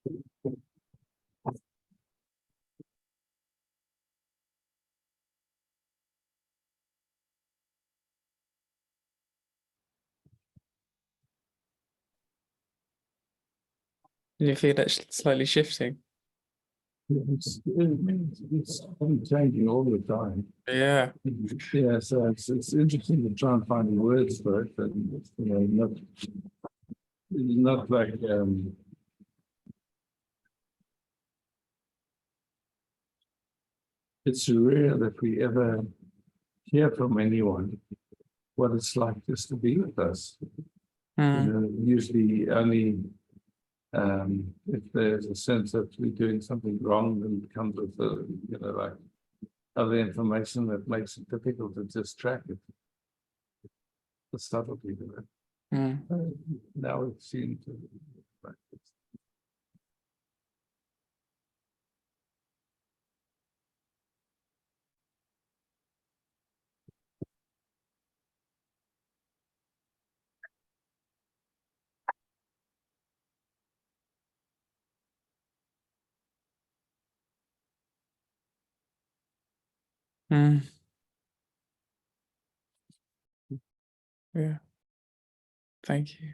Do you feel that's slightly shifting? It's changing all the time. Yeah. Yeah, so it's interesting to try and find words for it, and not like it's rare that we ever hear from anyone what it's like just to be with us. Usually only if there's a sense that we're doing something wrong, then it comes with like other information that makes it difficult to just track it. The subtlety of it. Now it seems to practice. Yeah. Thank you.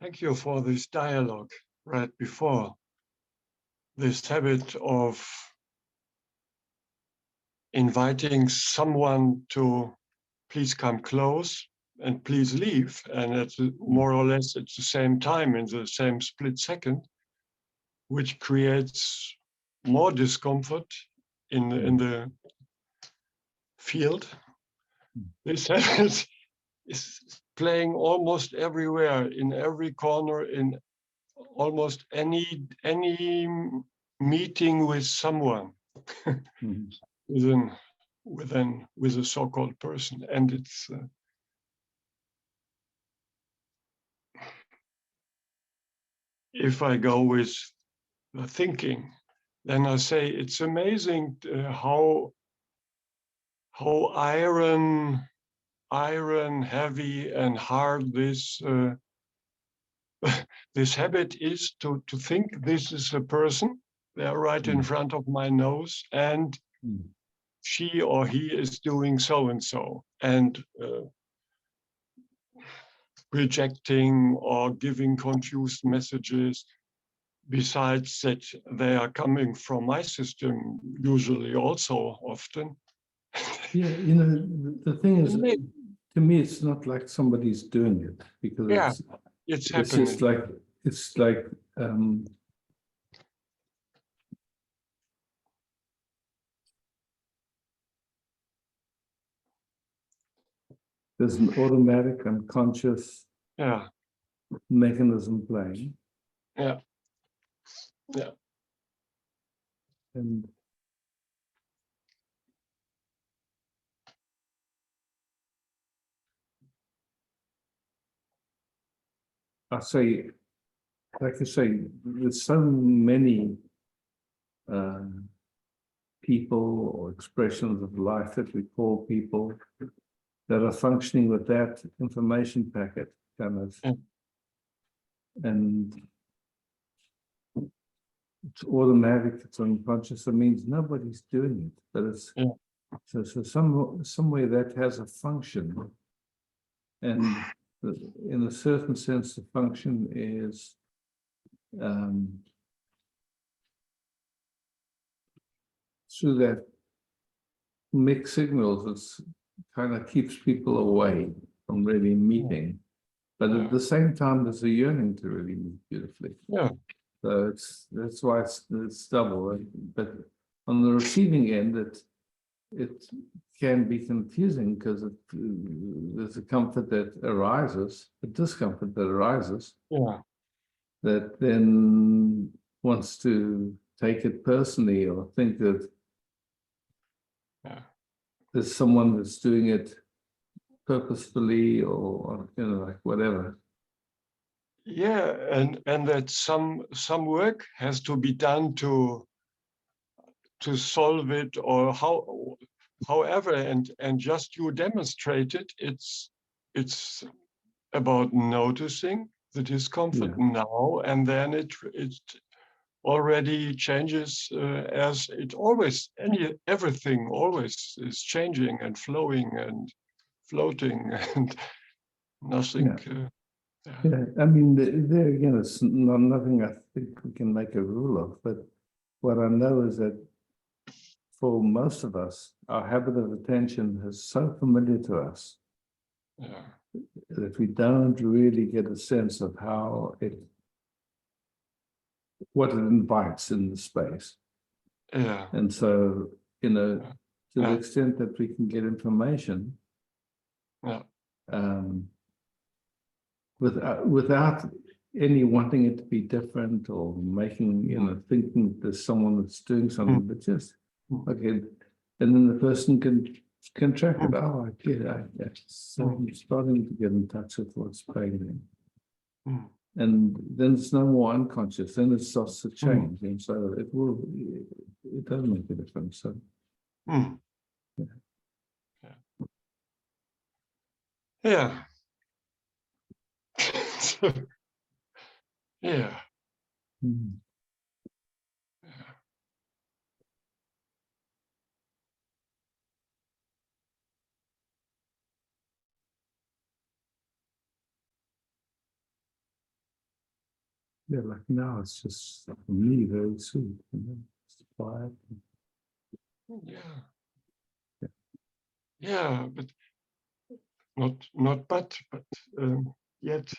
Thank you for this dialogue right before. This habit of inviting someone to please come close and please leave, and it's more or less at the same time in the same split second, which creates more discomfort in the field. This habit is playing almost everywhere, in every corner, in almost any meeting with someone, with a so-called person, and it's if I go with the thinking, then I say it's amazing how iron heavy and hard this this habit is to think this is a person. They're right in front of my nose, and she or he is doing so and so, and rejecting or giving confused messages. Besides that, they are coming from my system, usually also often. Yeah, you know, the thing is, to me, it's not like somebody's doing it, because it's it's happening. just like, it's like, there's an automatic unconscious mechanism playing. Yeah. And I say, like I say, there's so many people or expressions of life that we call people that are functioning with that information packet kind of, and it's automatic, it's unconscious. It means nobody's doing it, but it's so some way that has a function, and in a certain sense, the function is through that mixed signals. It's kind of keeps people away from really meeting, but at the same time, there's a yearning to really meet beautifully. So that's why it's double. But on the receiving end, it can be confusing, because there's a comfort that arises, a discomfort that arises, that then wants to take it personally, or think that there's someone that's doing it purposefully, or you know, like whatever. Yeah, and that some work has to be done to solve it, or however, and just you demonstrated it's about noticing the discomfort now, and then it already changes, as it always, everything always is changing and flowing and floating, and nothing. Yeah, I mean, there again, it's nothing I think we can make a rule of, but what I know is that for most of us, our habit of attention is so familiar to us that we don't really get a sense of what it invites in the space. And so, you know, to the extent that we can get information, without any wanting it to be different, or making, you know, thinking there's someone that's doing something, but just, okay, and then the person can track it. Oh, I get it. So I'm starting to get in touch with what's playing in. And then it's no more unconscious, then it starts to change. And so it does make a difference. So yeah. Yeah, like now it's just for me very sweet, you know, it's quiet. Yeah. Yeah. Yeah, but but yet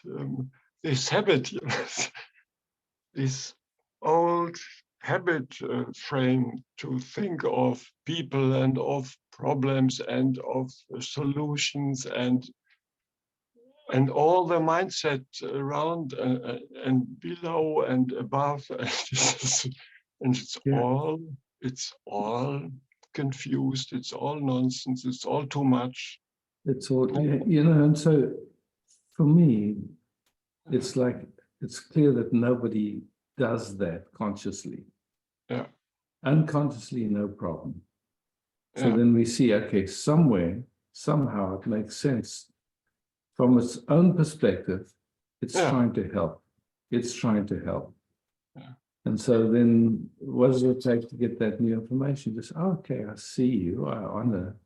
this habit, you know, this old habit frame to think of people and of problems and of solutions and all the mindset around and below and above and Yeah. it's all confused, it's all nonsense, it's all too much. It's all, you know, and so for me, it's like, it's clear that nobody does that consciously. Yeah. Unconsciously, no problem. So Yeah. then we see, okay, somewhere, somehow it makes sense. From its own perspective, it's Yeah. trying to help. It's trying to help. Yeah. And so then what does it take to get that new information? Just, okay, I see you. I honor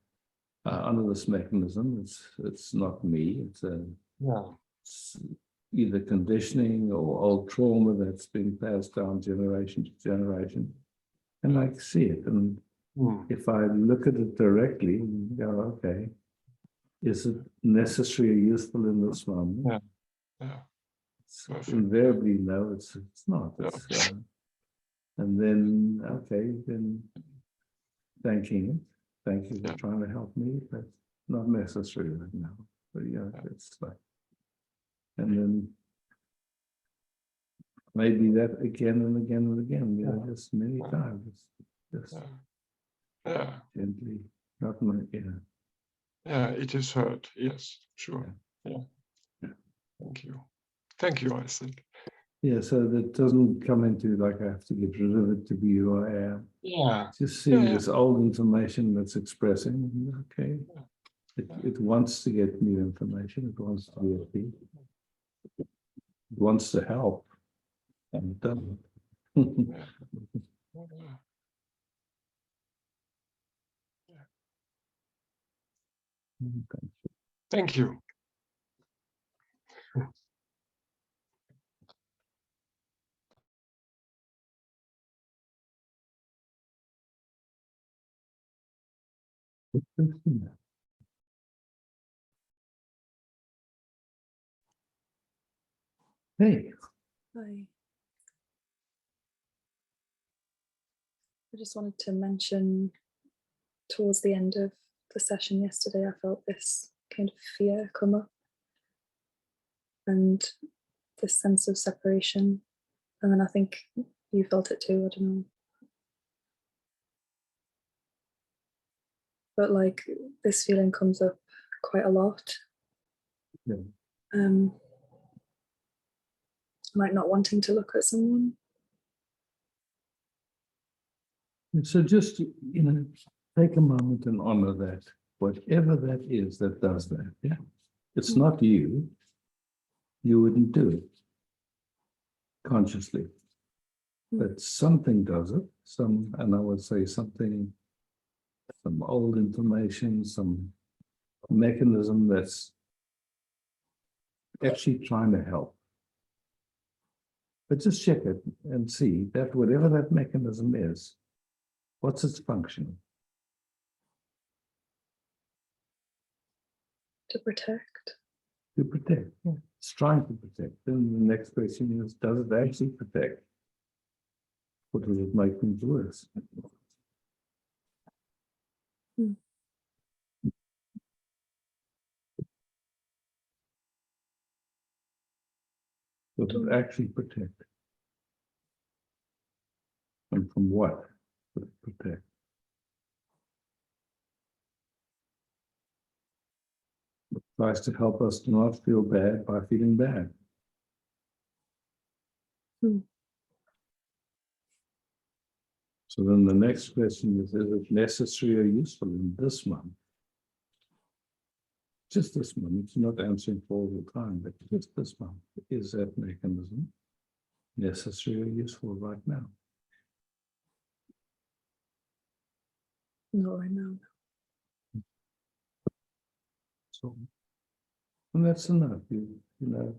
this mechanism. It's not me. It's either conditioning or old trauma that's been passed down generation to generation. And I see it. And if I look at it directly and go, okay, is it necessary or useful in this moment? Yeah. Yeah. Invariably, no, it's not. Yeah. And then, okay, then thanking it. Thank you for Yeah. trying to help me, but not necessary right now. But yeah, it's like, and then maybe that again and again and again, you know, just many times, just Yeah. gently, not my, yeah. Yeah, it is hurt. Yes, sure. Yeah. Thank you. Thank you, I think. Yeah, so that doesn't come into like I have to get rid of it to be who I am. Yeah. Just seeing Yeah. this old information that's expressing, okay, it wants to get new information, it wants to be at peace, it wants to help, and it doesn't. Thank you. Hey. Hi. I just wanted to mention towards the end of the session yesterday, I felt this kind of fear come up and this sense of separation. And then I think you felt it too, I don't know. But like this feeling comes up quite a lot. Yeah. Like not wanting to look at someone. And so just, you know, take a moment and honor that, whatever that is that does that, yeah. It's not you. You wouldn't do it consciously. But something does it, and I would say something, some old information, some mechanism that's actually trying to help. But just check it and see that whatever that mechanism is, what's its function? To protect. To protect. Yeah. It's trying to protect. Then the next question is, does it actually protect? Or does it make things worse? Does it actually protect? And from what does it protect? It tries to help us to not feel bad by feeling bad. So then the next question is it necessary or useful in this month? Just this month, it's not answering for all the time, but just this month, is that mechanism necessary or useful right now? Not right now. So, and that's enough, you know,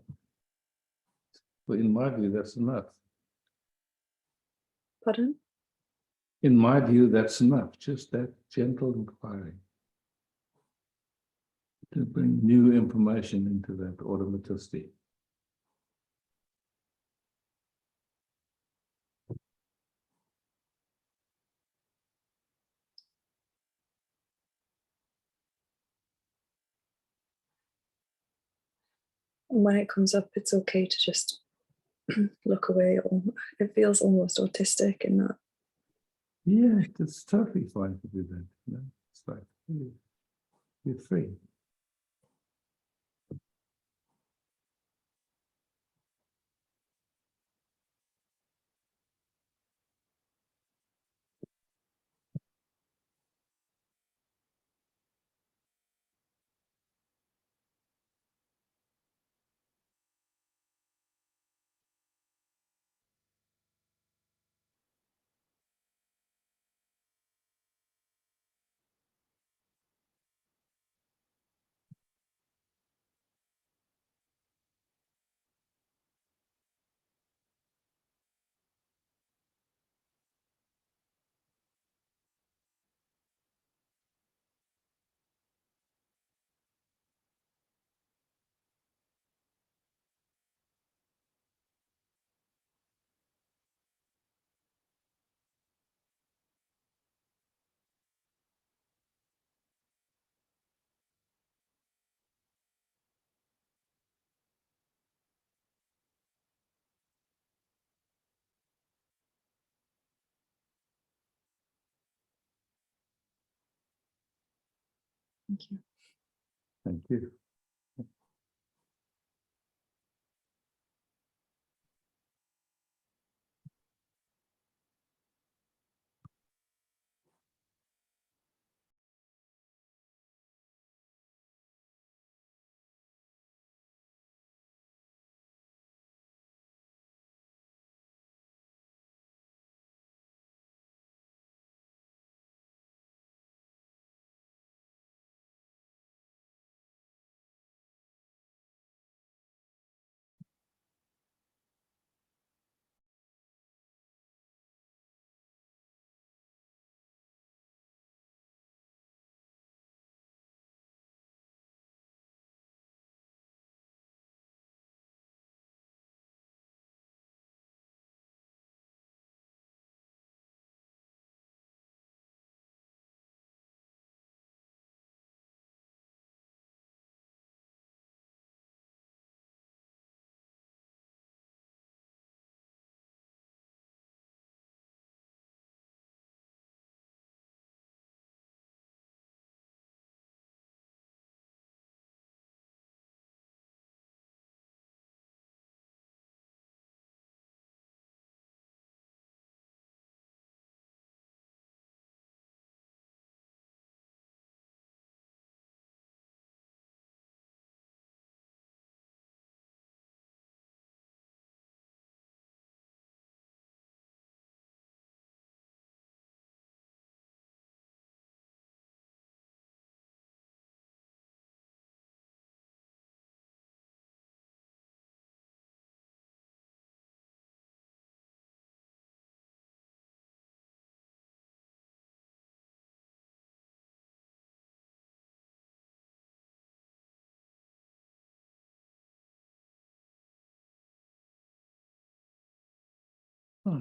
But in my view, that's enough. Pardon? In my view, that's enough. Just that gentle inquiry to bring new information into that automaticity. And when it comes up, it's okay to just look away. Or it feels almost autistic in that. Yeah, it's totally fine to do that. You know? It's like you're free. Thank you. Thank you.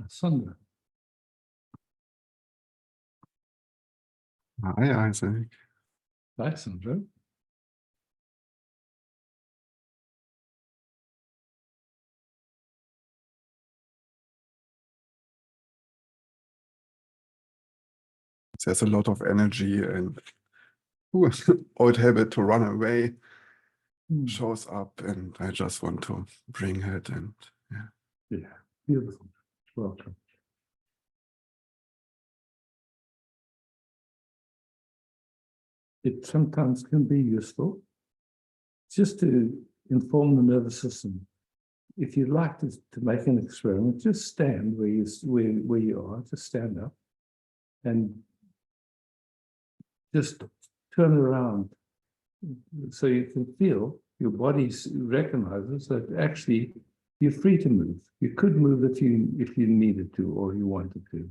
Sandra. Hi, Isaac. Hi, Sandra. There's a lot of energy and old habit to run away shows up, and I just want to bring it. And yeah, Yeah, beautiful. Welcome. It sometimes can be useful just to inform the nervous system. If you'd like to make an experiment, just stand where you are, just stand up and just turn around so you can feel your body recognizes that actually you're free to move. You could move if you needed to or you wanted to.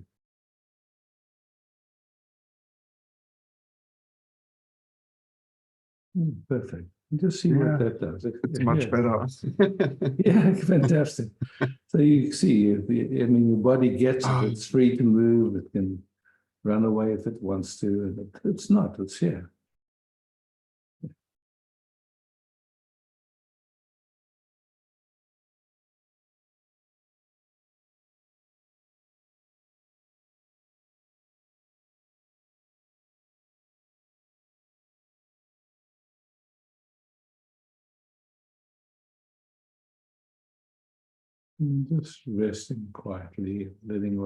Perfect. Just see what Yeah, that does. It's much better. Yeah, fantastic. So you see, I mean, your body gets it. It's free to move. It can run away if it wants to. And it's not. It's here. And just resting quietly, letting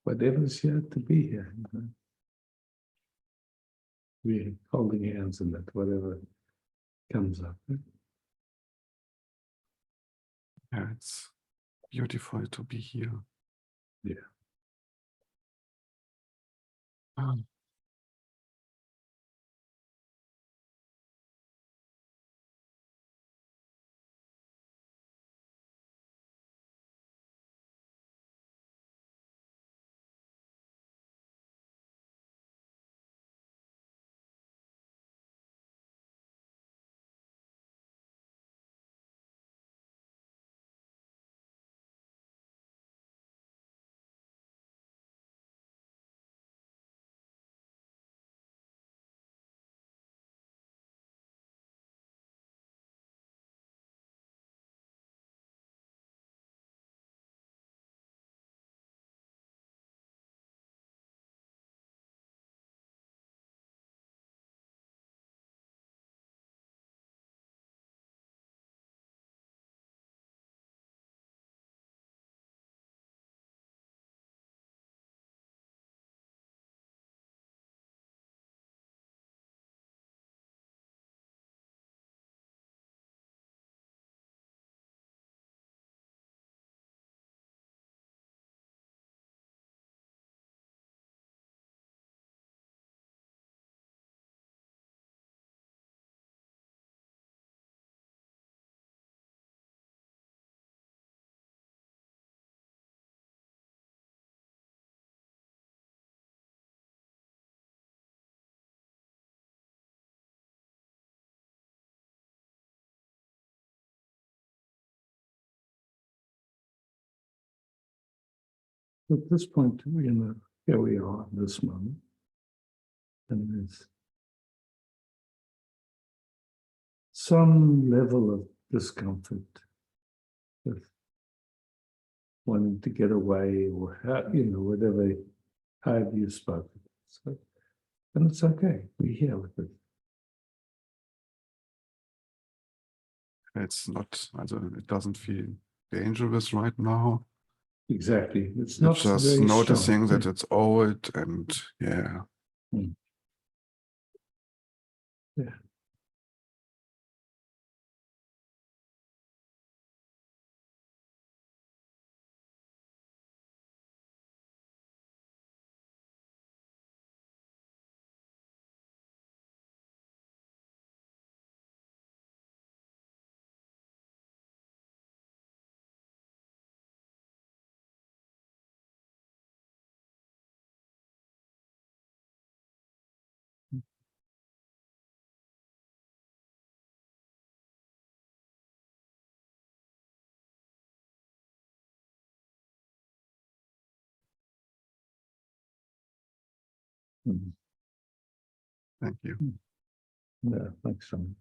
whatever's here to be here. You know? We're holding hands in that, whatever comes up. Yeah, it's beautiful to be here. Yeah. Um, At this point, here we are in this moment. And there's some level of discomfort with wanting to get away or, whatever, however you spoke. So, and it's okay. We're here with it. It's not, it doesn't feel dangerous right now. Exactly. It's It's not just very noticing strong. that it's old and yeah. Yeah. Mhm. Thank you. Yeah, thanks, John.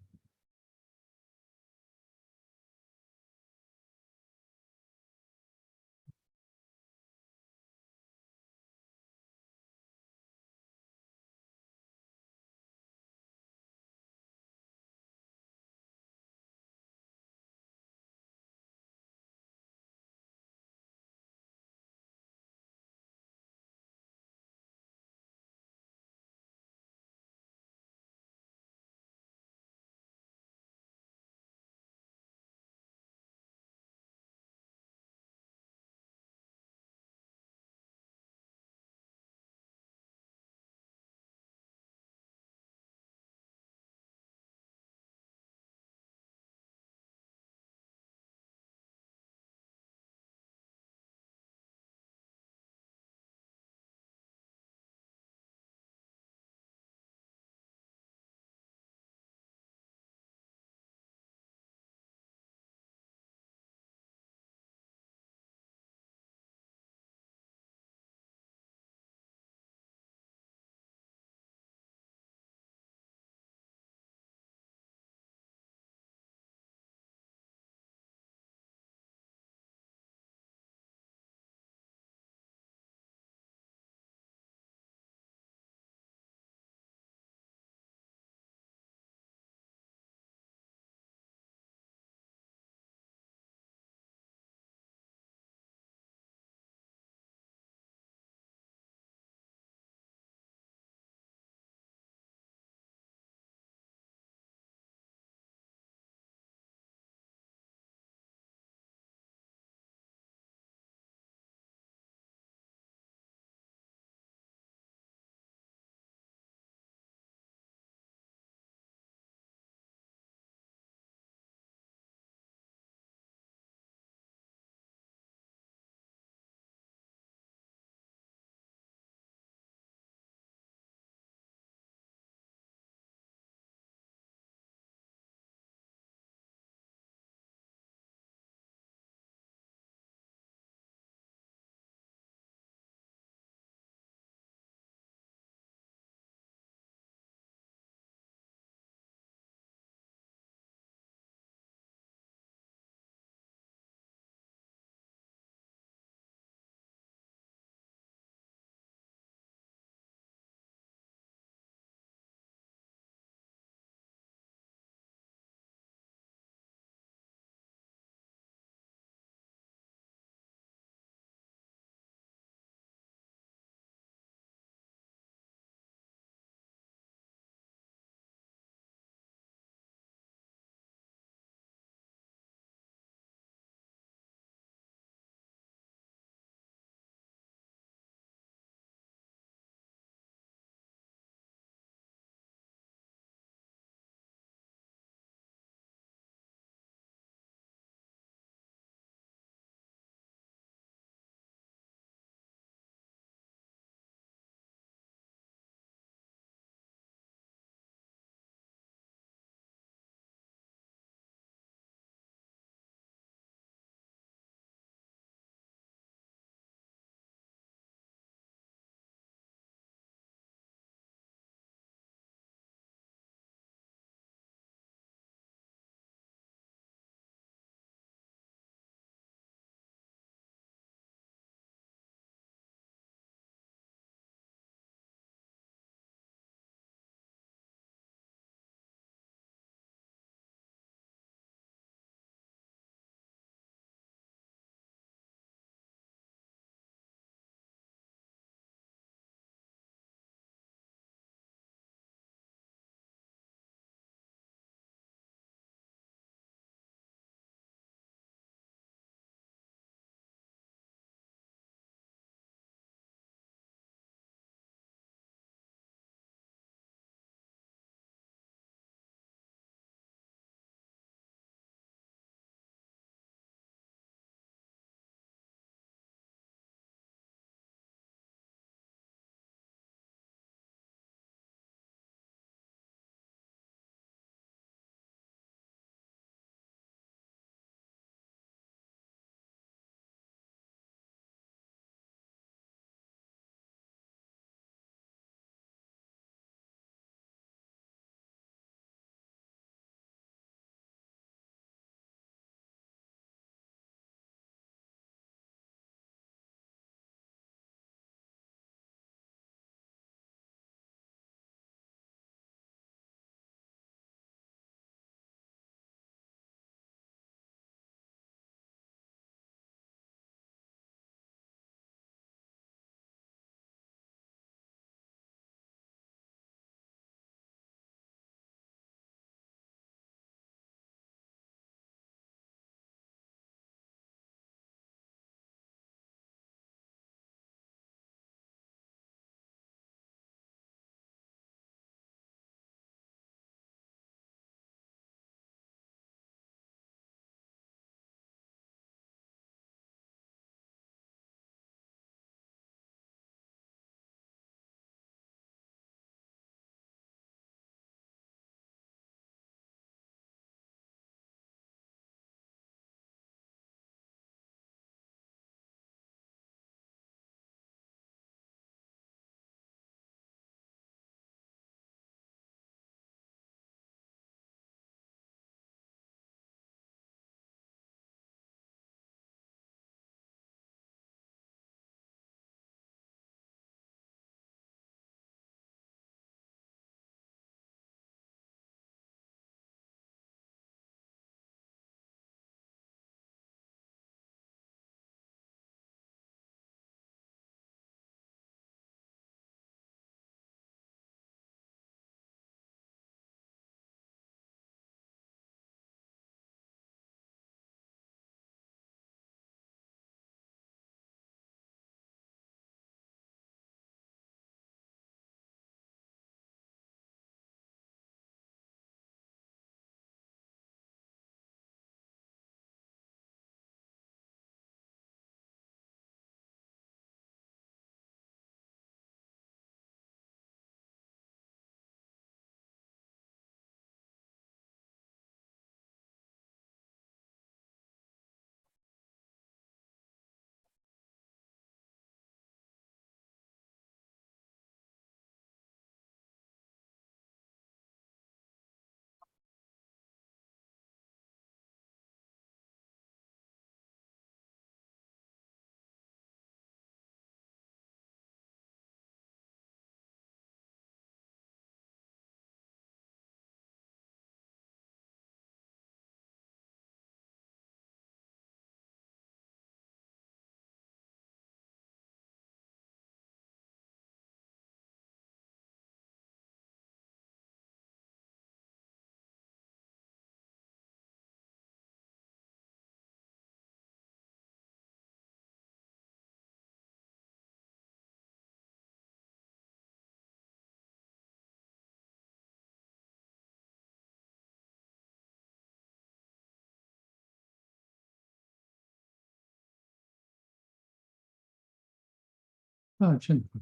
Oh, Jennifer.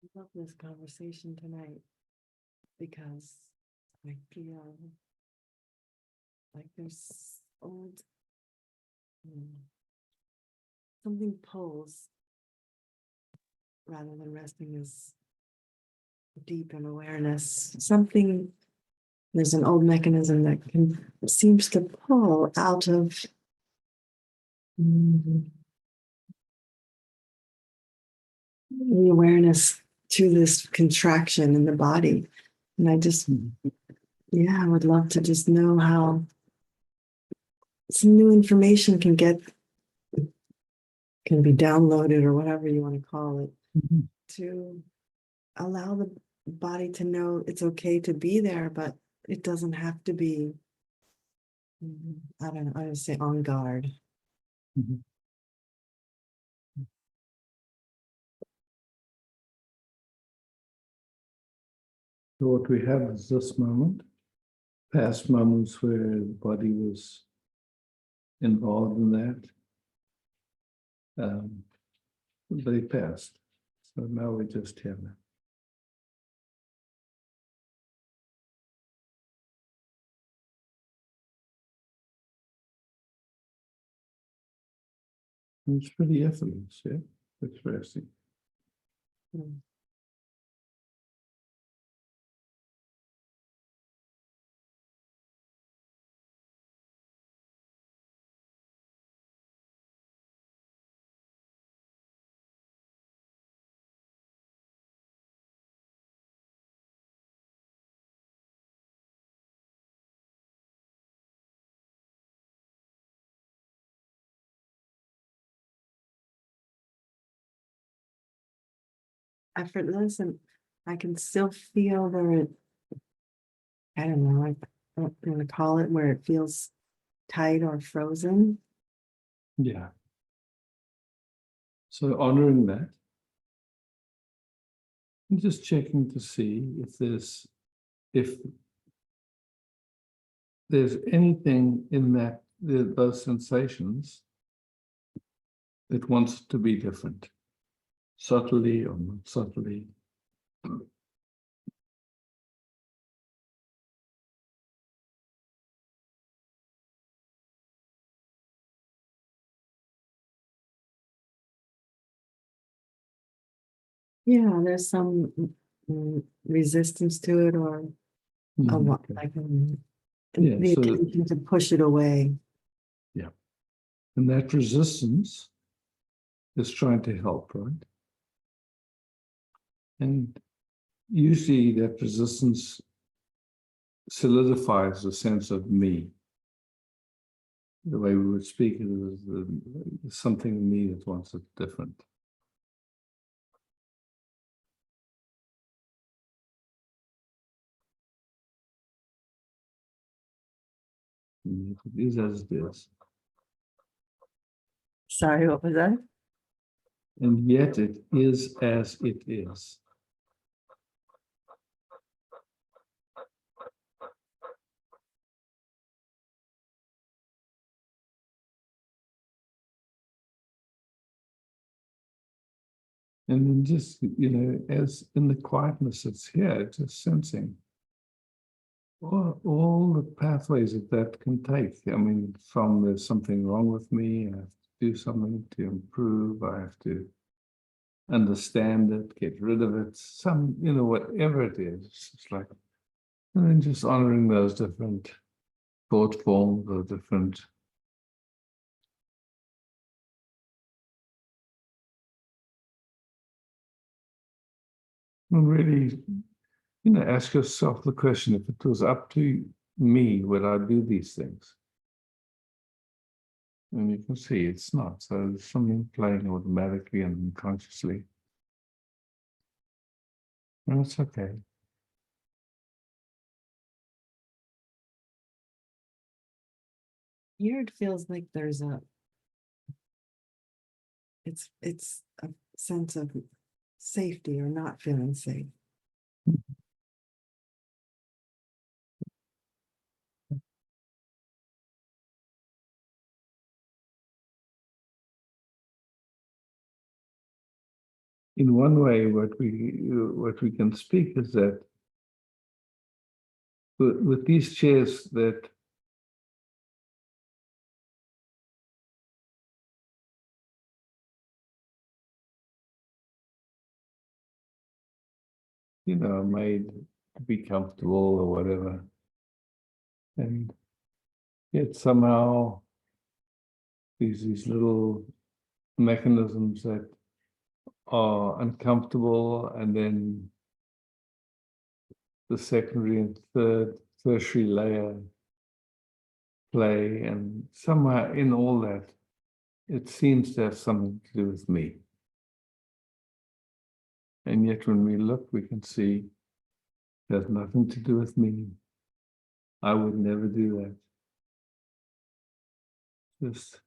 I love this conversation tonight because I feel like there's old something pulls rather than resting is deep in awareness. Something there's an old mechanism that seems to pull out of the awareness to this contraction in the body. And I just, yeah, I would love to just know how some new information can be downloaded or whatever you want to call it, to allow the body to know it's okay to be there, but it doesn't have to be, I don't know, I would say on guard. So what we have is this moment, past moments where the body was involved in that. They passed. So now we just have that. It's pretty effortless, yeah. It's resting. Mm. Effortless, and I can still feel there. I don't know. I don't want to call it where it feels tight or frozen. Yeah. So honoring that. And just checking to see if there's anything in those sensations that wants to be different, subtly or not subtly. Yeah, there's some resistance to it, or a lot, Okay. like Yeah, the so- intention to push it away. And that resistance is trying to help, right? And usually that resistance solidifies the sense of me. The way we would speak it is something in me that wants it different. And it is as it is. Sorry, what was that? And yet it is as it is. And then just, as in the quietness that's here, just sensing all the pathways that can take. I mean, from there's something wrong with me, I have to do something to improve, I have to understand it, get rid of it, whatever it is. It's like, and then just honoring those different thought forms or different and really, ask yourself the question, if it was up to me, would I do these things? And you can see it's not. So there's something playing automatically and unconsciously. And it's okay. Here it feels like there's it's a sense of safety or not feeling safe. In one way, what we can speak is that with these chairs that made to be comfortable or whatever, and yet somehow these little mechanisms that are uncomfortable, and then the secondary and tertiary layer play, and somehow in all that, it seems to have something to do with me. And yet when we look, we can see it has nothing to do with me. I would never do that. Just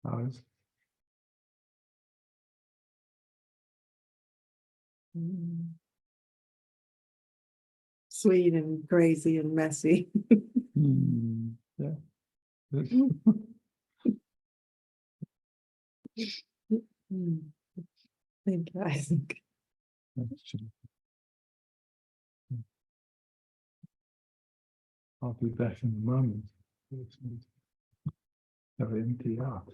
ours. Sweet and crazy and messy. Yeah. Thank you, Isaac. I'll be back in a moment. Have empty out.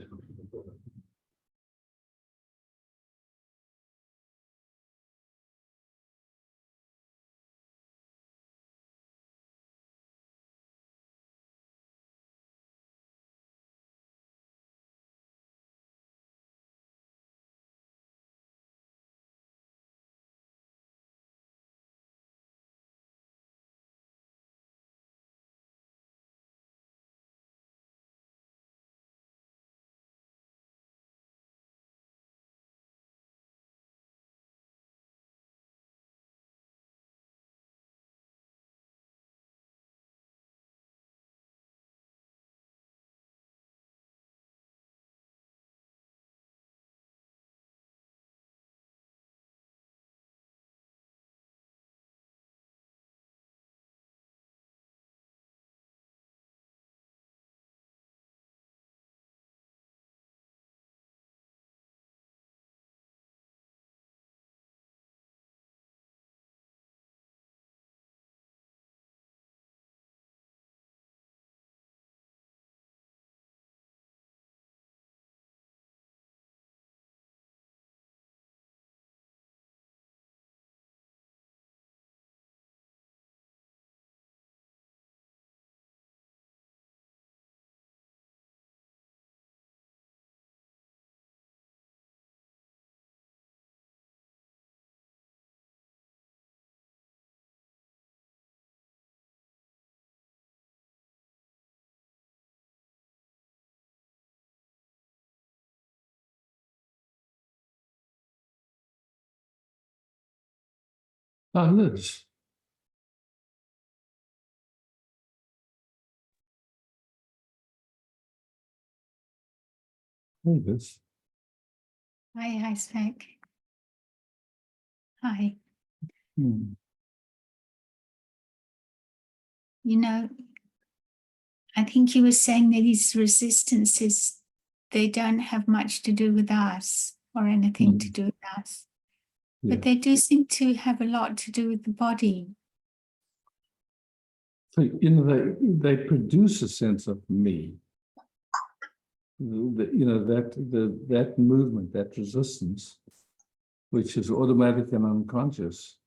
Liz. Hey, this. Hi, Spec. Hi. Hmm. You know, I think you were saying that these resistances, they don't have much to do with us or anything to do with us, Yeah. but they do seem to have a lot to do with the body. So, they produce a sense of me. That movement, that resistance, which is automatic and unconscious,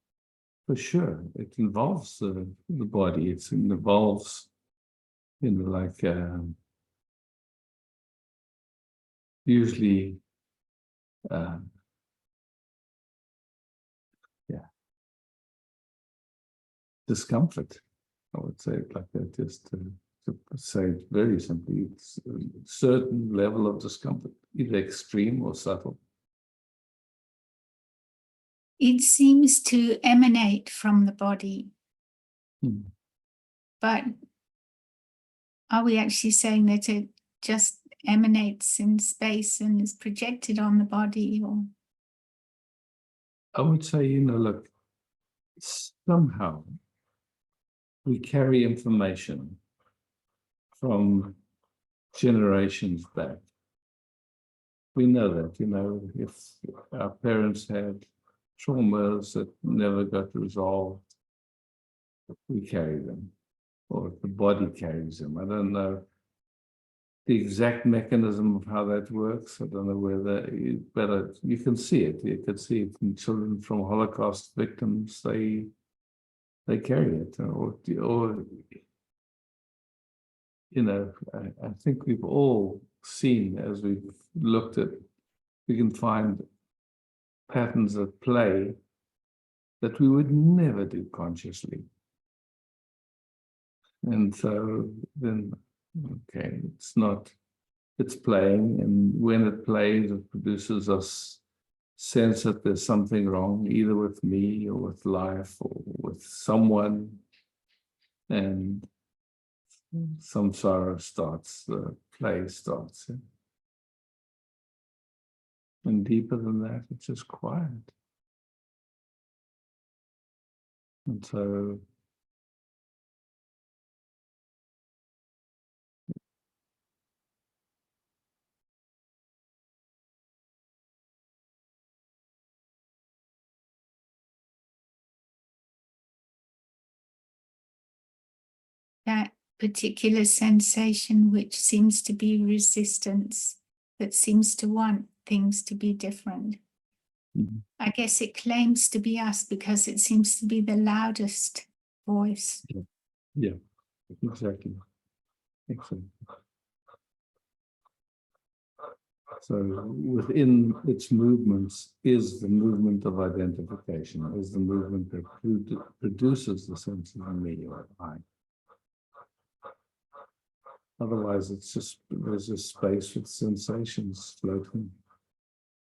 for sure. It involves the body. It involves, usually, discomfort. I would say it like that, just to say it very simply. It's a certain level of discomfort, either extreme or subtle. It seems to emanate from the body, but are we actually saying that it just emanates in space and is projected on the body? Or I would say, look, somehow we carry information from generations back. We know that, if our parents had traumas that never got resolved, we carry them, or if the body carries them. I don't know the exact mechanism of how that works. I don't know whether, but you can see it. You can see it in children from Holocaust victims. They carry it, or I think we've all seen, as we've looked at, we can find patterns at play that we would never do consciously. And so then, okay, it's playing, and when it plays, it produces us sense that there's something wrong, either with me or with life or with someone, and samsara starts, the play starts. Yeah? And deeper than that, it's just quiet. And so that particular sensation, which seems to be resistance, that seems to want things to be different. I guess it claims to be us because it seems to be the loudest voice. yeah, exactly. Excellent. So within its movements is the movement of identification, is the movement that produces the sense of me or I. Otherwise, it's just, there's a space with sensations floating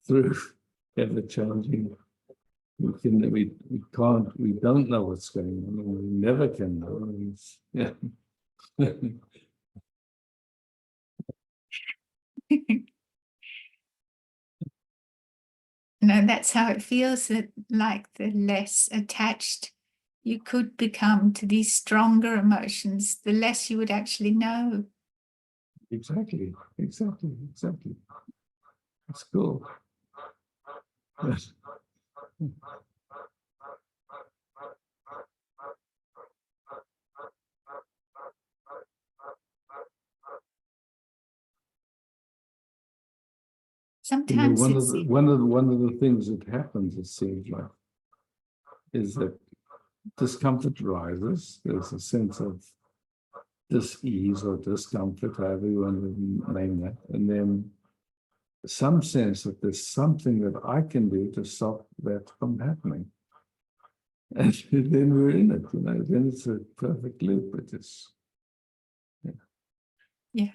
through, ever changing. We don't know what's going on, and we never can know. Yeah. No, that's how it feels, that like the less attached you could become to these stronger emotions, the less you would actually know. Exactly. That's cool. Yes. Sometimes one it's of the things that happens, it seems like, is that discomfort rises. There's a sense of dis-ease or discomfort, however you want to name that, and then some sense that there's something that I can do to stop that from happening. And then we're in it, then it's a perfect loop. It is. yeah.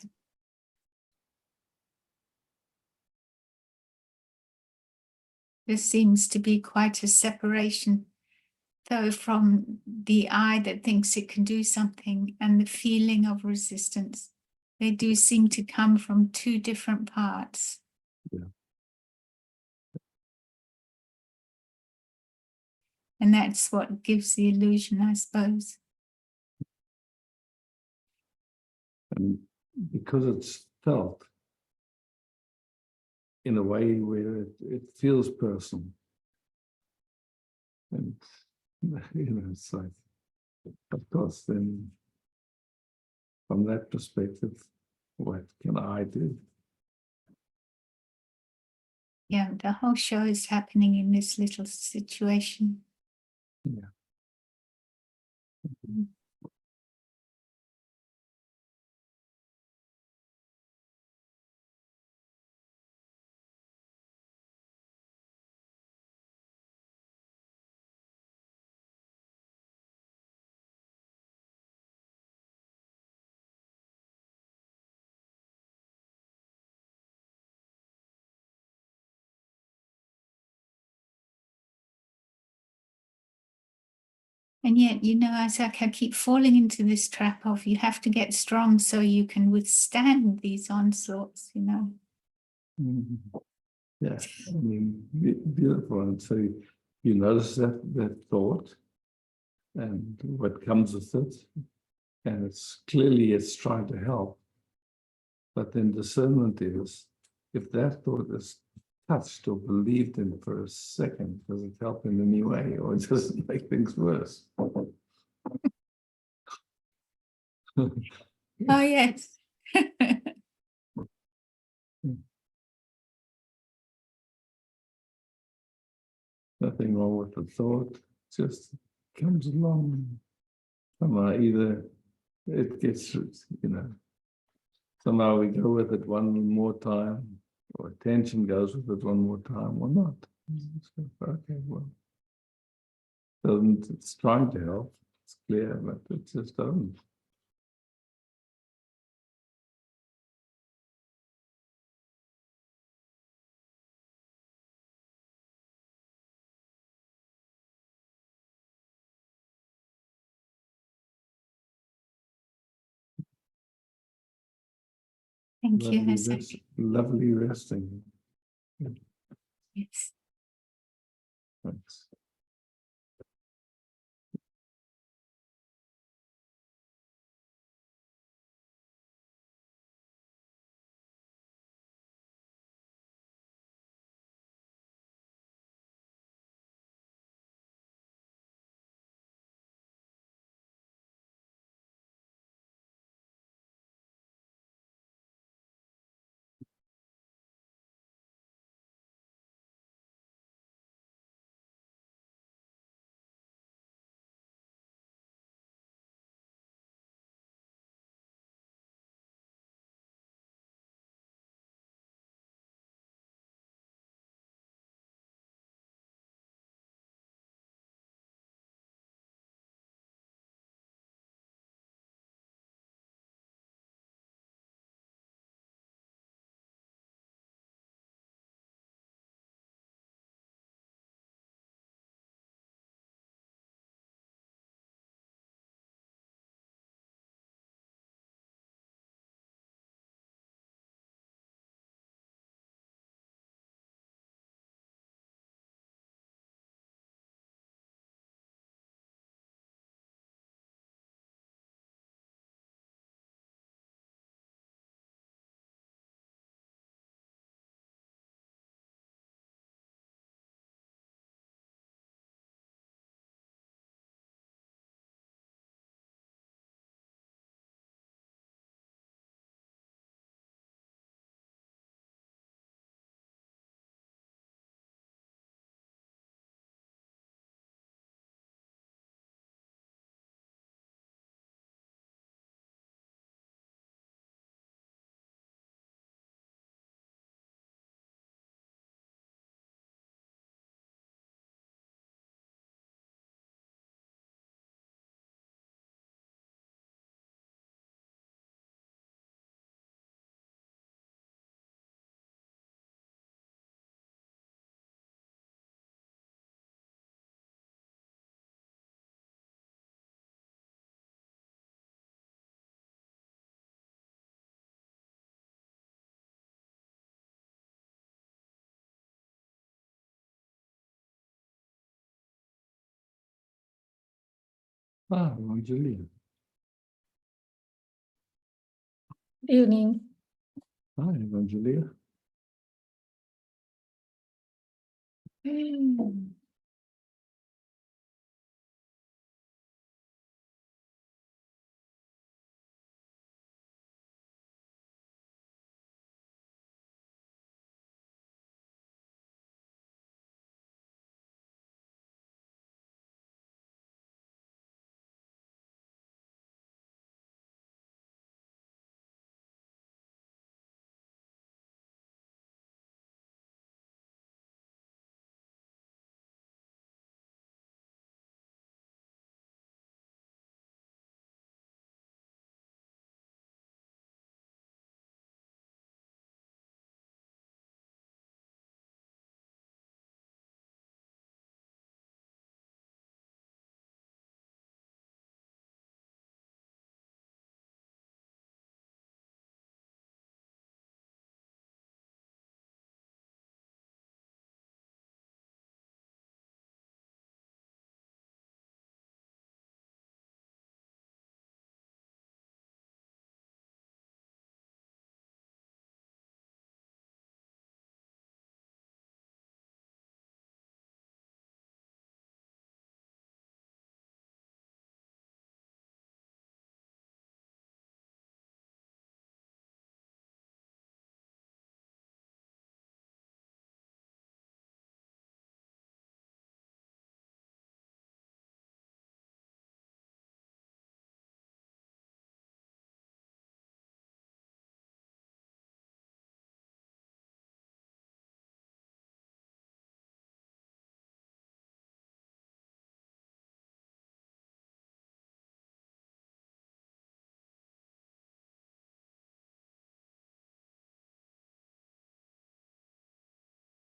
There seems to be quite a separation, though, from the I that thinks it can do something and the feeling of resistance. They do seem to come from two different parts. And that's what gives the illusion, I suppose. And because it's felt in a way where it feels personal. And, it's like, of course, then from that perspective, what can I do? Yeah, the whole show is happening in this little situation. Yeah. And yet, Isaac, I keep falling into this trap of you have to get strong so you can withstand these onslaughts, Mhm. Yeah, I mean, beautiful. And so you notice that thought and what comes with it. And it's trying to help. But then discernment is, if that thought is touched or believed in for a second, does it help in any way, or does it make things worse? Oh, yes. Nothing wrong with the thought, just comes along. Somehow either it gets, somehow we go with it one more time, or attention goes with it one more time, or not. Okay, well, it's trying to help, it's clear, but it just doesn't. Thank you, Isaac. Lovely resting. Yes. Thanks. Ah, Angelia. Evening. Hi, Angelia.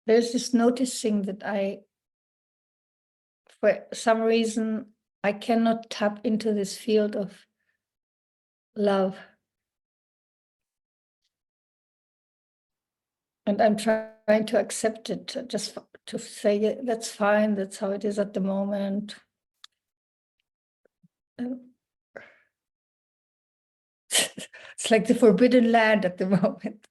There's this noticing that for some reason, I cannot tap into this field of love. And I'm trying to accept it, just to say, yeah, that's fine, that's how it is at the moment. It's like the forbidden land at the moment.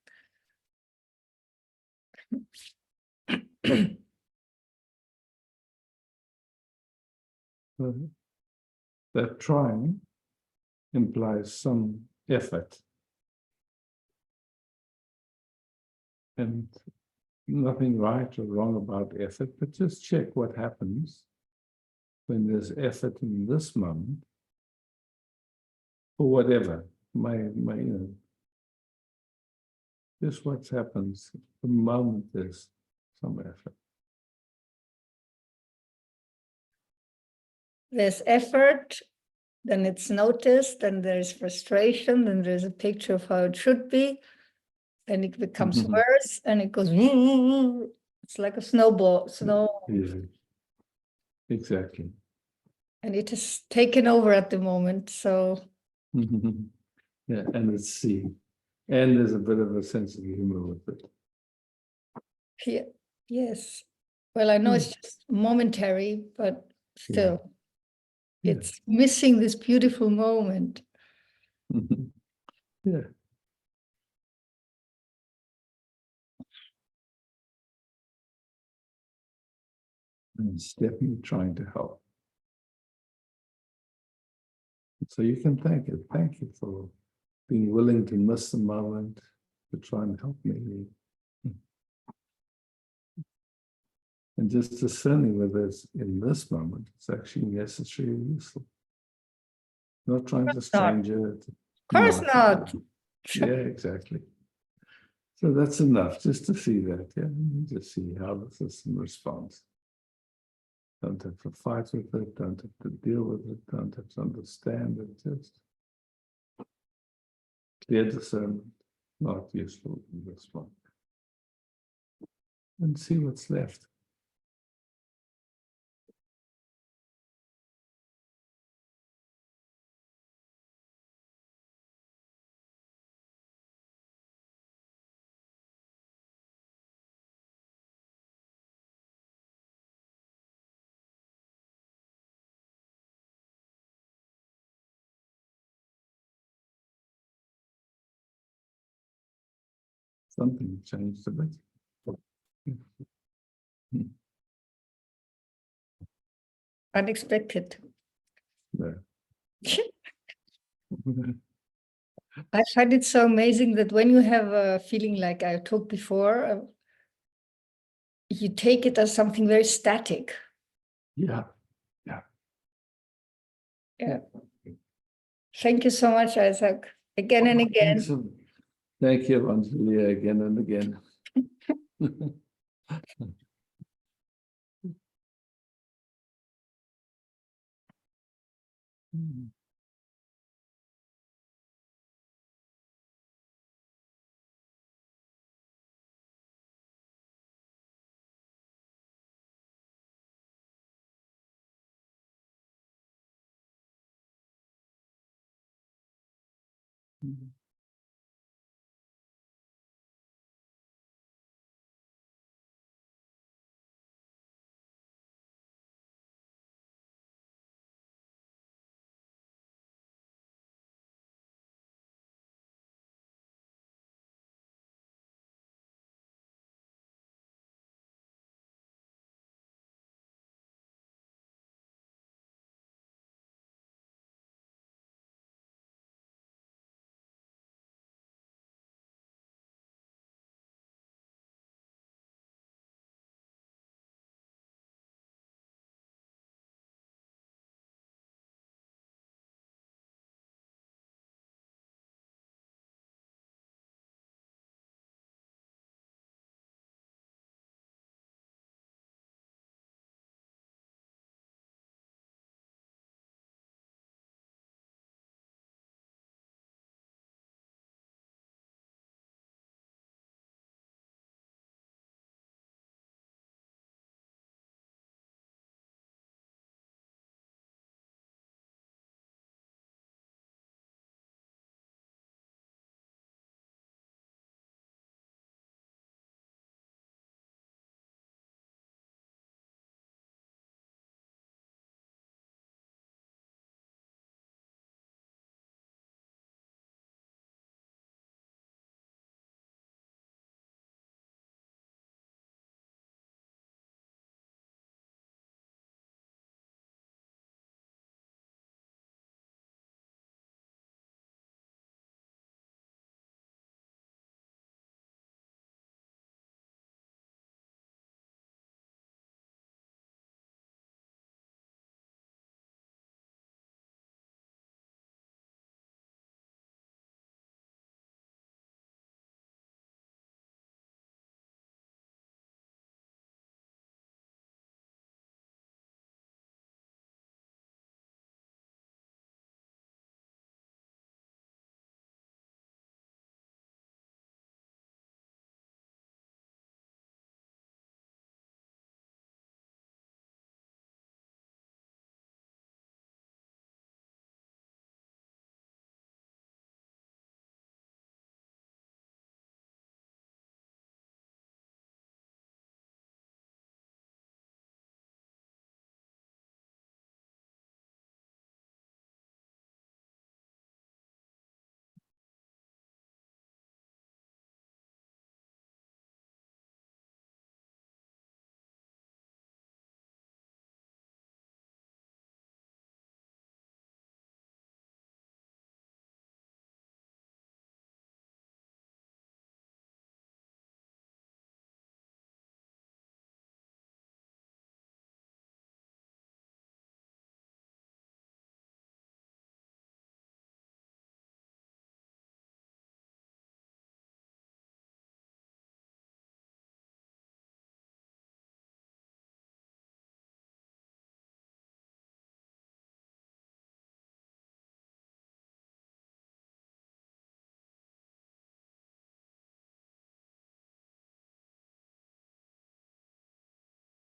That trying implies some effort. And nothing right or wrong about effort, but just check what happens when there's effort in this moment, or whatever, just what happens the moment there's some effort. There's effort, then it's noticed, then there's frustration, then there's a picture of how it should be, then it becomes worse, and it goes, it's like a snow, Yeah, exactly. and it is taken over at the moment. So Yeah, and it's see, and there's a bit of a sense of humor with it. yeah, yes. Well, I know it's just momentary, but still, Yeah. it's missing this beautiful moment. Yeah. And it's definitely trying to help. So you can thank it. Thank you for being willing to miss the moment to try and help me. And just discerning whether it's in this moment, it's actually necessary or useful. Not trying to change it. Of course not. Yeah, exactly. So that's enough just to see that. Yeah, just see how the system responds. Don't have to fight with it, don't have to deal with it, don't have to understand it, just clear discernment, not useful in this one. And see what's left. Something changed a bit. Unexpected. Yeah. I find it so amazing that when you have a feeling like I talked before, you take it as something very static. Yeah. Yeah. Thank you so much, Isaac. Again and again. Thank you, Angelia, again and again.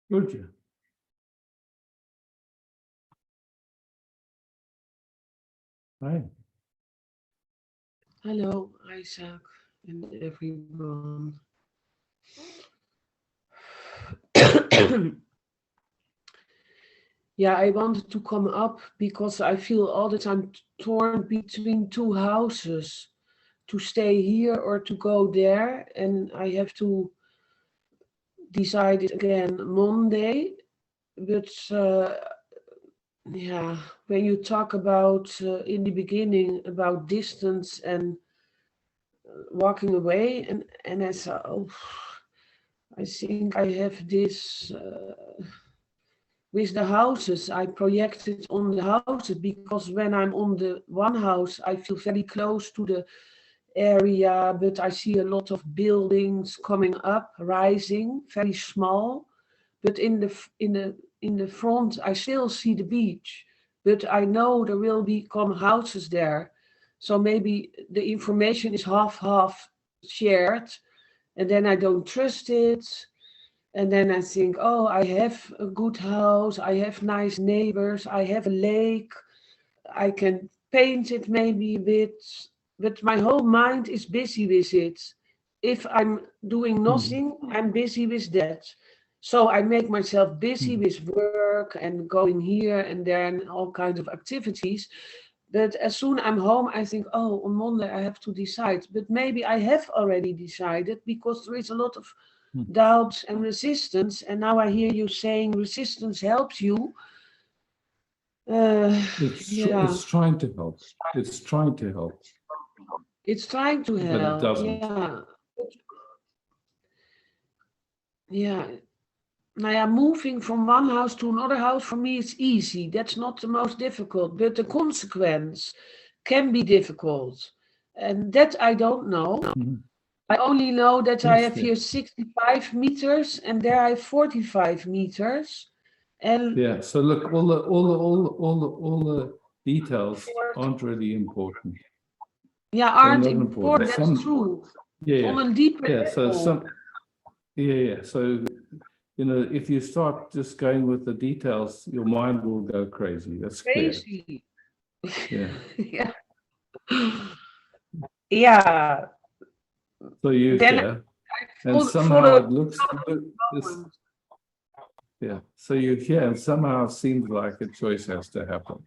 Good. Yeah. Hi. Hello, Isaac and everyone. Yeah, I wanted to come up because I feel all the time torn between two houses. to stay here or to go there, and I have to decide it again Monday. But yeah, when you talk about in the beginning about distance and walking away, and I thought, oh, I think I have this with the houses. I projected on the houses because when I'm on the one house, I feel very close to the area, but I see a lot of buildings coming up, rising, very small. But in the front, I still see the beach. But I know there will become houses there. So maybe the information is half shared, and then I don't trust it. And then I think, oh, I have a good house, I have nice neighbors, I have a lake, I can paint it maybe a bit, but my whole mind is busy with it. If I'm doing nothing, I'm busy with that. So I make myself busy with work and going here and there and all kinds of activities. But as soon I'm home, I think, oh, on Monday I have to decide. But maybe I have already decided because there is a lot of doubts and resistance. And now I hear you saying resistance helps you. It's trying to help. It's trying to help. It's trying to help. But it doesn't. Yeah. Yeah. Now, yeah, moving from one house to another house for me is easy. That's not the most difficult, but the consequence can be difficult. And that I don't know. I only know that I have here 65 meters and there I have 45 meters. And yeah, so look, all the details aren't really important. yeah, aren't not important. important. That's true. Yeah, On a deeper yeah. So level. So you know, if you start just going with the details, your mind will go crazy. That's Crazy. clear. Yeah. Yeah. Yeah. So you Then hear, and somehow it looks. Yeah. So you hear, and somehow it seems like a choice has to happen.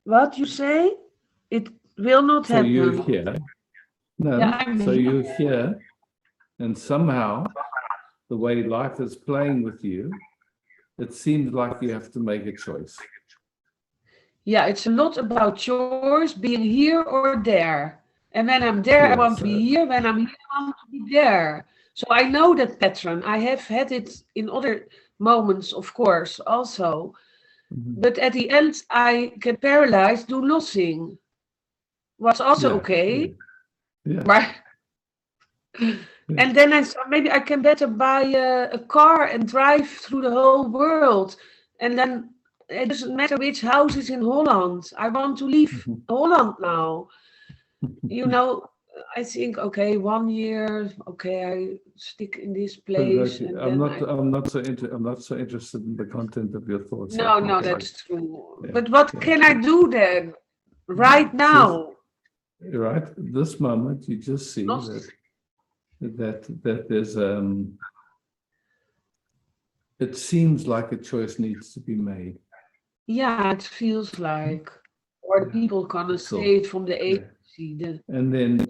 What you say? It will not So happen. you hear. No. Yeah, So you hear, and somehow the way life is playing with you, it seems like you have to make a choice. Yeah, it's a lot about choice, being here or there. And when I'm there, I want to be here. When I'm here, I want to be there. So I know that pattern. I have had it in other moments, of course, also. But at the end, I get paralyzed, do nothing. Was also okay. Yeah. Right. And then maybe I can better buy a car and drive through the whole world. And then it doesn't matter which house is in Holland. I want to leave Holland now. You know, I think, okay, 1 year, okay, I stick in this place. And I'm not so interested in the content of your thoughts. No, that's true. Yeah, but what can I do then? Right now? Right, this moment, you just see that there's it seems like a choice needs to be made. Yeah, it feels like, or the people gonna say it from the agency. And then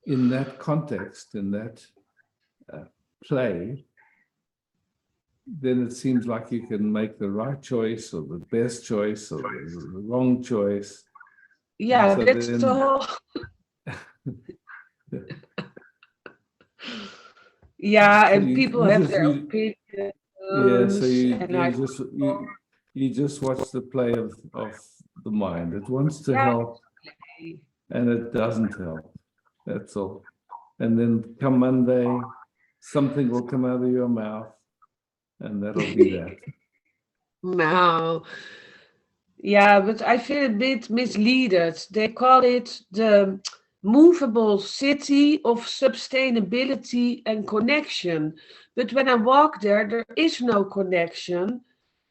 in that context, in that play, then it seems like you can make the right choice or the best choice or the wrong choice. Yeah, so that's the whole. Yeah, so and people have their opinions. Yeah, so you just watch the play of the mind. It wants to help, and it doesn't help. That's all. And then come Monday, something will come out of your mouth, and that'll be that. No. Yeah, but I feel a bit misleaded. They call it the movable city of sustainability and connection. But when I walk there is no connection.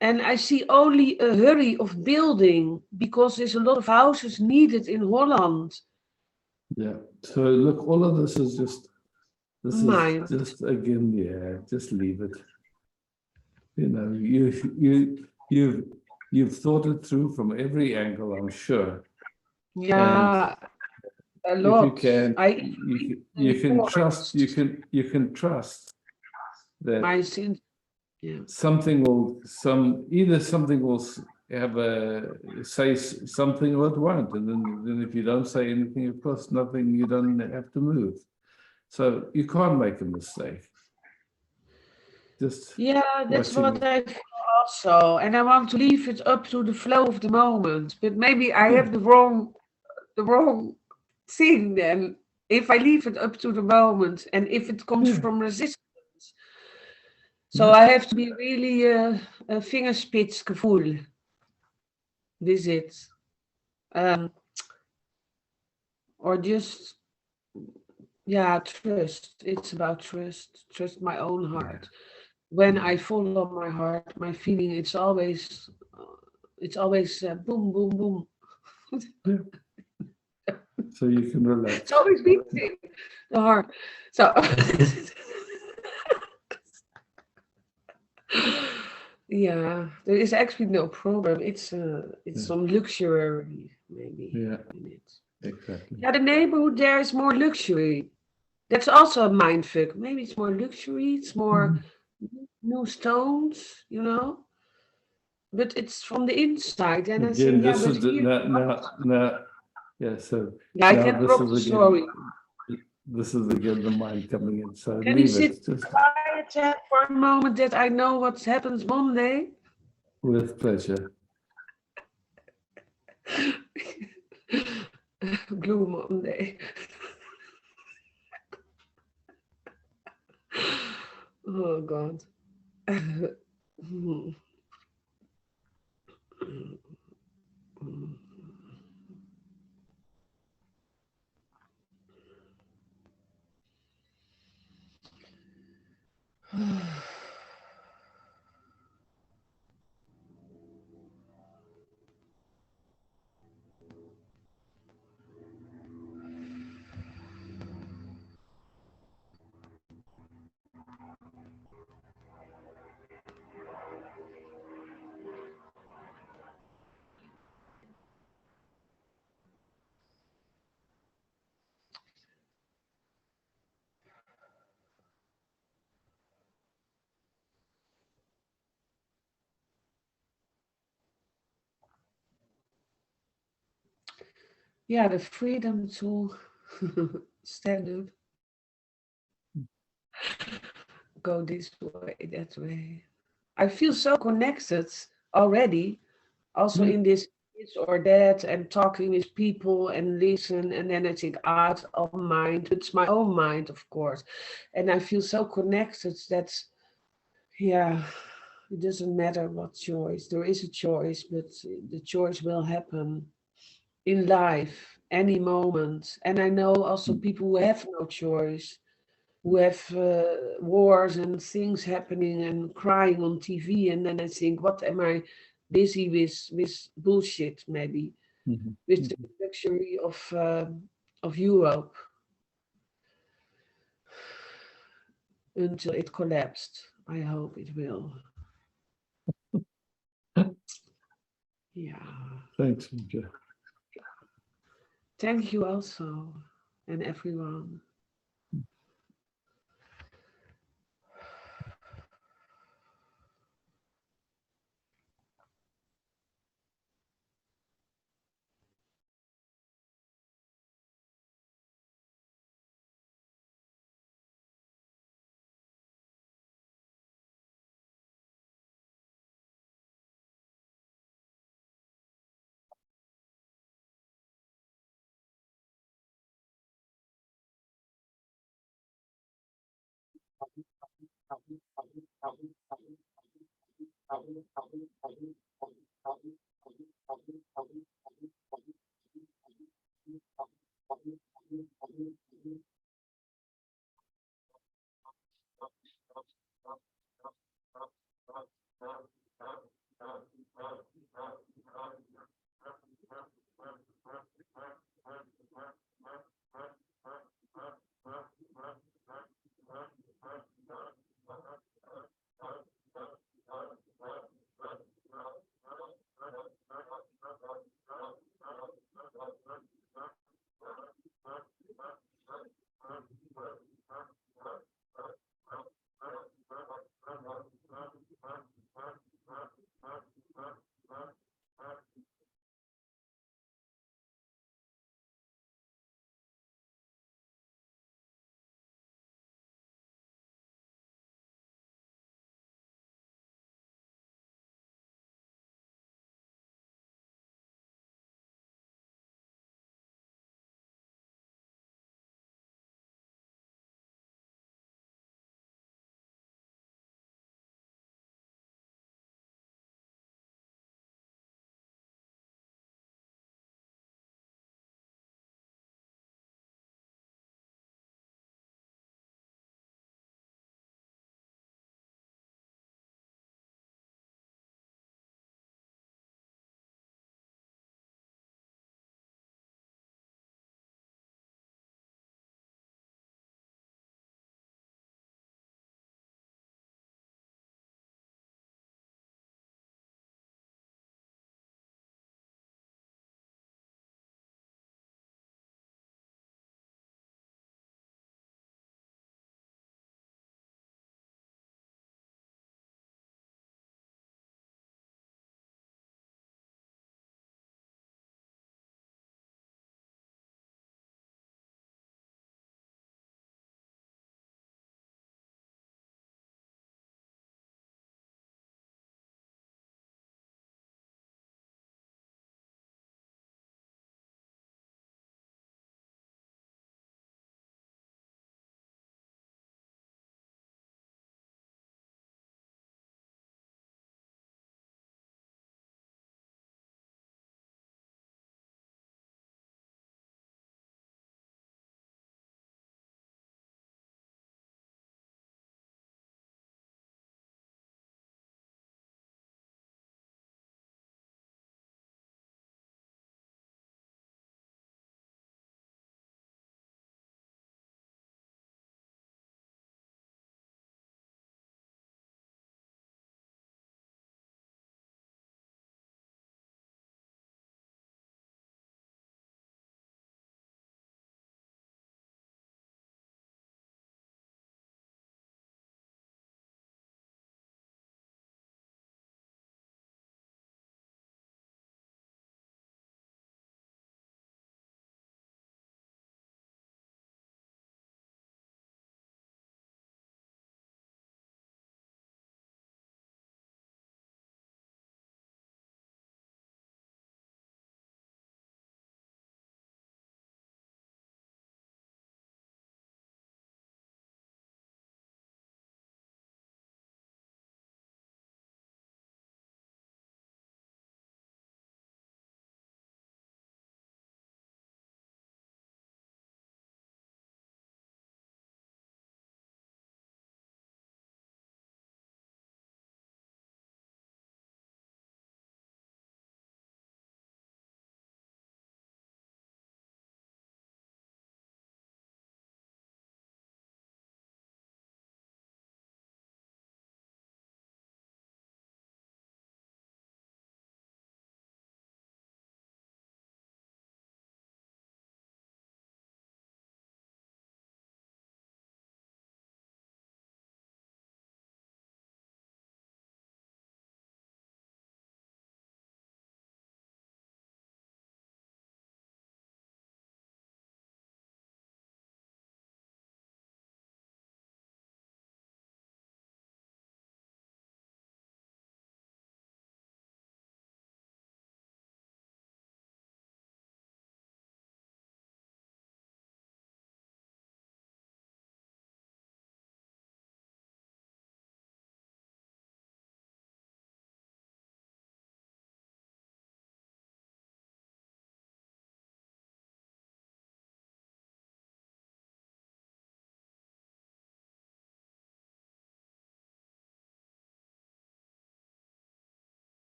And I see only a hurry of building because there's a lot of houses needed in Holland. Yeah. So look, all of this is just Mind. is just again, yeah, just leave it. You know, you've thought it through from every angle, I'm sure. Yeah, a If lot. you can, I you can trust. enforced You can trust that my sins. Yeah. something will either something will have say something or it won't, and then if you don't say anything, of course nothing, you don't have to move. So you can't make a mistake. Just Yeah, that's watching what I feel also. And I want to leave it up to the flow of the moment. But maybe I have the wrong thing then. If I leave it up to the moment and if it comes Yeah. from resistance. So Yeah. I have to be really a fingerspitzengevoel with it. Or just, yeah, trust. It's about trust. Trust my own heart. When I follow my heart, my feeling, it's always boom, boom, boom. So you can relax. It's always beating the heart. So yeah, there is actually no problem. It's some luxury maybe Yeah, in it. exactly. Yeah, the neighborhood there is more luxury. That's also a mindfuck. Maybe it's more luxury. It's more new stones, you know. But it's from the inside, and I Again, think, yeah, this but is the here, now. Yeah, so yeah, I now can this drop is the again. story. This is again the mind coming in. So Can you leave sit it just quiet Chad, for a moment that I know what happens Monday? with pleasure. Blue Monday. Oh God. Yeah, the freedom to stand up, go this way, that way. I feel so connected already, also in this or that, and talking with people and listen, and then I think art of mind. It's my own mind, of course, and I feel so connected that, yeah, it doesn't matter what choice. There is a choice, but the choice will happen in life, any moment. And I know also people who have no choice, who have wars and things happening and crying on TV, and then I think, what am I busy with bullshit, maybe with the luxury of Europe until it collapsed. I hope it will. Yeah. Thanks, Mika. Thank you also, and everyone.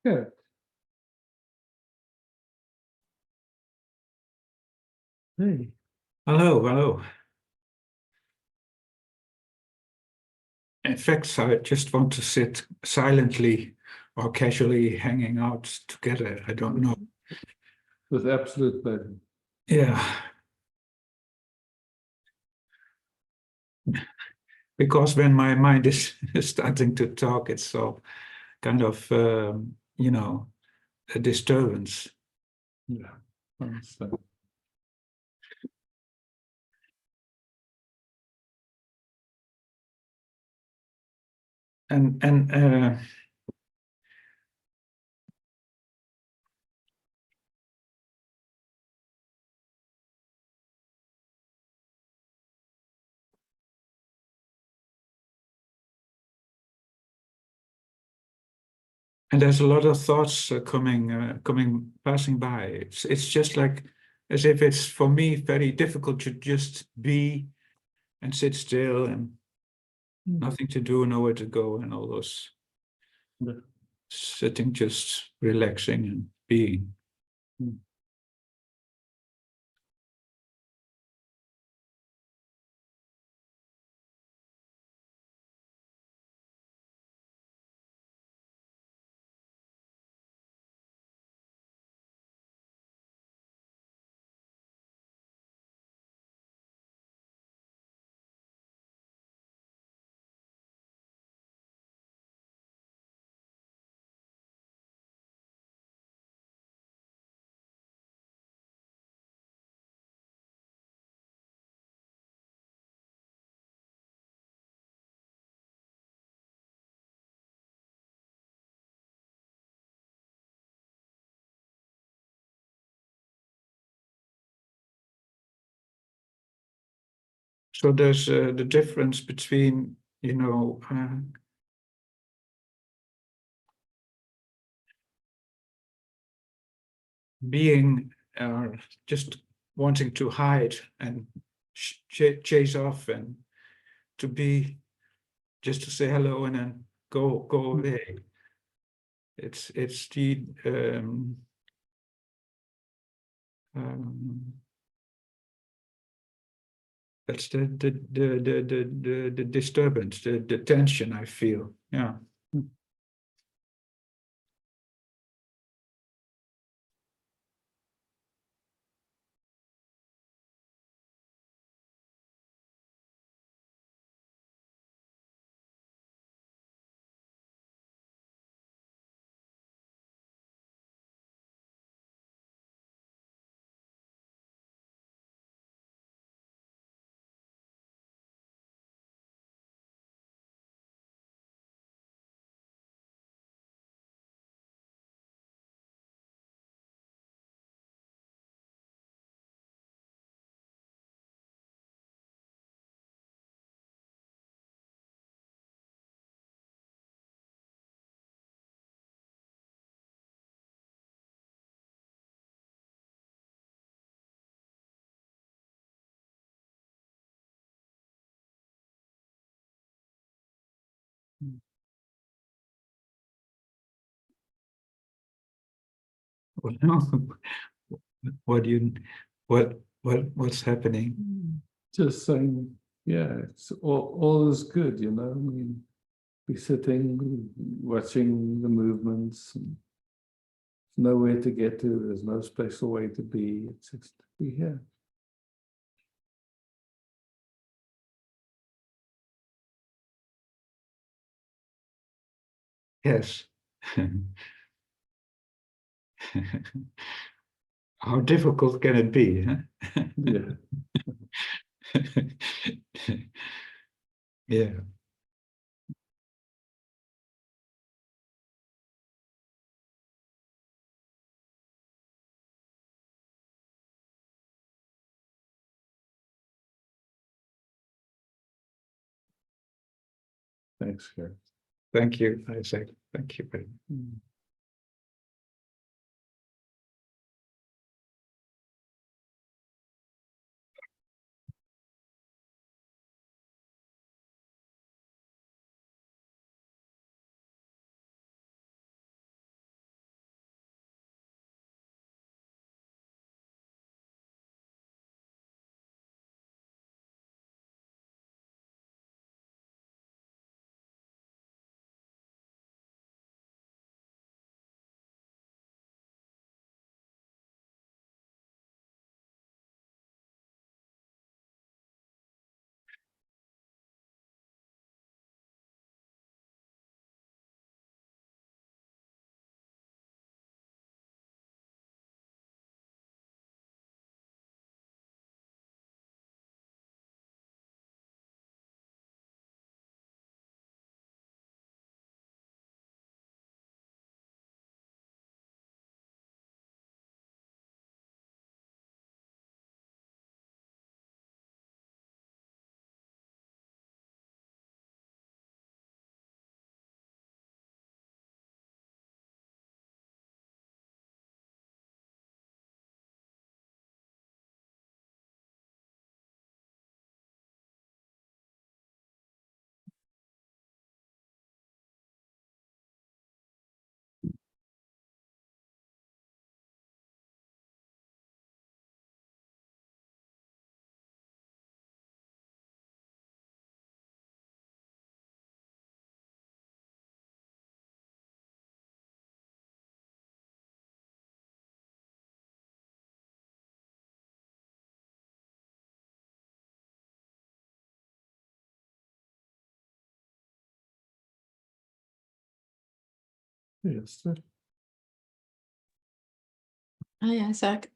Good. Hey, hello, hello. In fact, I just want to sit silently or casually hanging out together. I don't know. With absolute pleasure. Yeah. Because when my mind is starting to talk, it's so kind of, you know, a disturbance. Yeah, I understand. And there's a lot of thoughts passing by. It's just like as if it's for me very difficult to just be and sit still and nothing to do, nowhere to go, and all those Yeah. sitting, just relaxing and being. So there's the difference between, you know, being just wanting to hide and chase off, and to be just to say hello and then go away. It's the that's the disturbance, the tension I feel. Yeah. What do you, what's happening? Just saying, yeah, it's all is good, you know. I mean, be sitting, watching the movements. And nowhere to get to. There's no special way to be. It's just to be here. Yes. How difficult can it be? Huh? Yeah. Yeah. Thanks, Gary. Thank you, Isaac. Thank you very much. Yes, sir. Hi, Isaac.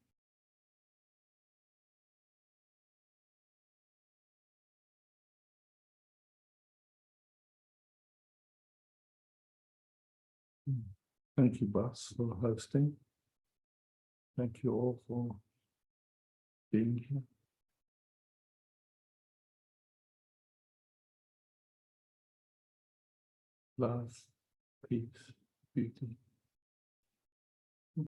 Thank you, Bas, for hosting. Thank you all for being here. Love, peace, beauty.